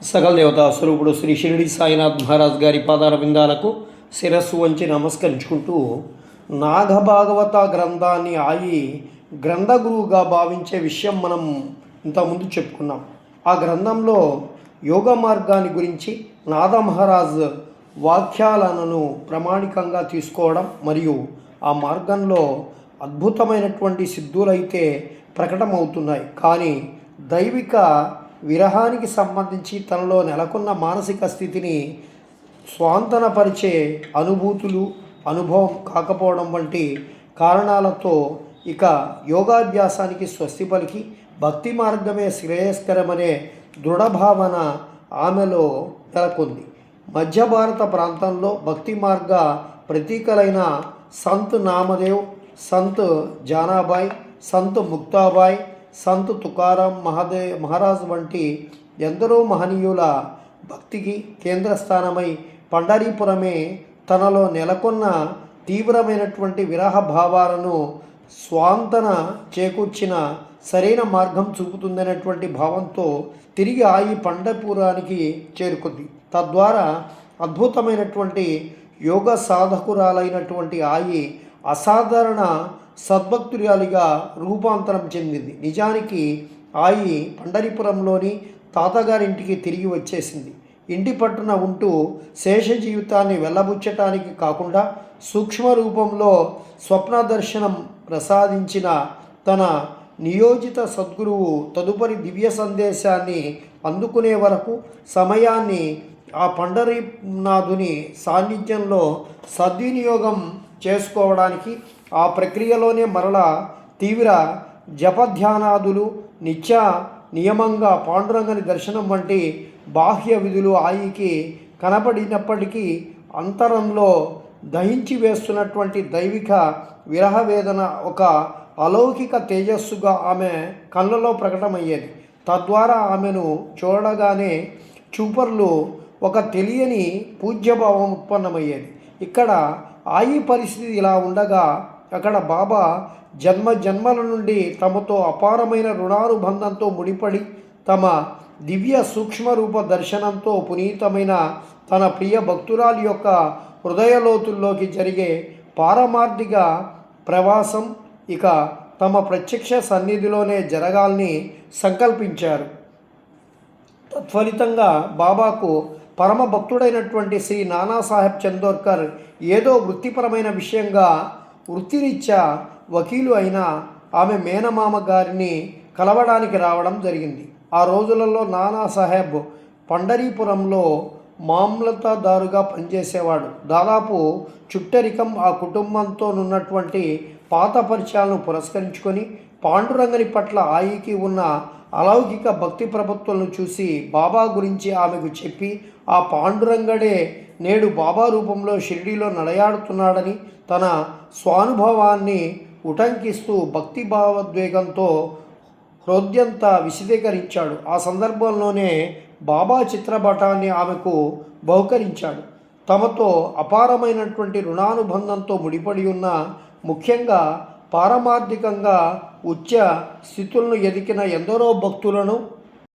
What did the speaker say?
సకల దేవతా స్వరూపుడు శ్రీ షిరిడి సాయినాథ్ మహారాజ్ గారి పాదాల విందాలకు శిరస్సు వంచి నమస్కరించుకుంటూ నాగభాగవత గ్రంథాన్ని గ్రంథగురువుగా భావించే విషయం మనం ఇంతకుముందు చెప్పుకున్నాం. ఆ గ్రంథంలో యోగ మార్గాన్ని గురించి నాథ మహారాజ్ వాక్యాలను ప్రామాణికంగా తీసుకోవడం మరియు ఆ మార్గంలో అద్భుతమైనటువంటి సిద్ధులైతే ప్రకటమవుతున్నాయి. కానీ దైవిక విరహానికి సంబంధించి తనలో నెలకొన్న మానసిక స్థితిని స్వాంతనపరిచే అనుభవం కాకపోవడం వంటి కారణాలతో ఇక యోగాభ్యాసానికి స్వస్తి పలికి భక్తి మార్గమే శ్రేయస్కరమనే దృఢభావన ఆమెలో నెలకొంది. మధ్య భారత ప్రాంతంలో భక్తి మార్గ ప్రతీకలైన సంత్ నామదేవ్, సంత్ జానాబాయ్, సంత్ ముక్తాబాయ్, సంత్ తుకారాం మహారాజ్ వంటి ఎందరో మహనీయుల భక్తికి కేంద్రస్థానమై పండరీపురమే తనలో నెలకొన్న తీవ్రమైనటువంటి విరహ భావాలను స్వాంతన చేకూర్చిన సరైన మార్గం చూపుతుందనేటువంటి భావంతో తిరిగి ఈ పండరపురానికి చేరుకుంది. తద్వారా అద్భుతమైనటువంటి యోగ సాధకురాలైనటువంటి అసాధారణ సద్భక్తురాలిగా రూపాంతరం చెందింది. నిజానికి పండరీపురంలోని తాతగారింటికి తిరిగి వచ్చేసింది. ఇంటి పట్టున ఉంటూ శేష జీవితాన్ని వెళ్ళబుచ్చటానికి కాకుండా సూక్ష్మ రూపంలో స్వప్న దర్శనం ప్రసాదించిన తన నియోజిత సద్గురువు తదుపరి దివ్య సందేశాన్ని అందుకునే వరకు సమయాన్ని ఆ పండరీనాథుని సాన్నిధ్యంలో సద్వినియోగం చేసుకోవడానికి ఆ ప్రక్రియలోనే మరలా తీవ్ర జపధ్యానాదులు నియమంగా పాండురంగని దర్శనం వంటి బాహ్య విధులు కనపడినప్పటికీ అంతరంలో దహించి వేస్తున్నటువంటి దైవిక విరహవేదన ఒక అలౌకిక తేజస్సుగా ఆమె కళ్ళలో ప్రకటమయ్యేది. తద్వారా ఆమెను చూడగానే చూపర్లు ఒక తెలియని పూజ్యభావం ఉత్పన్నమయ్యేది. ఇక్కడ పరిస్థితి ఇలా ఉండగా అక్కడ బాబా జన్మల నుండి తమతో అపారమైన రుణానుబంధంతో ముడిపడి తమ దివ్య సూక్ష్మరూప దర్శనంతో పునీతమైన తన ప్రియ భక్తురాలి యొక్క హృదయలోతుల్లోకి జరిగే పారమార్థిక ప్రవాసం ఇక తమ ప్రత్యక్ష సన్నిధిలోనే జరగాలని సంకల్పించారు. తత్ఫలితంగా బాబాకు పరమ భక్తుడైనటువంటి శ్రీ నానాసాహెబ్ చందోర్కర్ ఏదో వృత్తిపరమైన విషయంగా వృత్తిరీత్యా వకీలు అయిన ఆమె మేనమామ గారిని కలవడానికి రావడం జరిగింది. ఆ రోజులలో నానాసాహెబ్ పండరీపురంలో మామలతదారుగా పనిచేసేవాడు. దాదాపు చుట్టరికం ఆ కుటుంబంతోనున్నటువంటి పాత పరిచయాలను పురస్కరించుకొని పాండురంగని పట్ల ఉన్న అలౌకిక భక్తి ప్రపత్తులను చూసి బాబా గురించి ఆమెకు చెప్పి ఆ పాండురంగడే నేడు బాబా రూపంలో షిరిడీలో నడయాడుతున్నాడని తన స్వానుభవాన్ని ఉటంకిస్తూ భక్తి భావోద్వేగంతో హృదయంత విశదీకరించాడు. ఆ సందర్భంలోనే బాబా చిత్రపటాన్ని ఆమెకు బహుకరించాడు. తమతో అపారమైనటువంటి రుణానుబంధంతో ముడిపడి ఉన్న పారమార్థికంగా ఉచ్చ స్థితులను ఎదికిన ఎందరో భక్తులను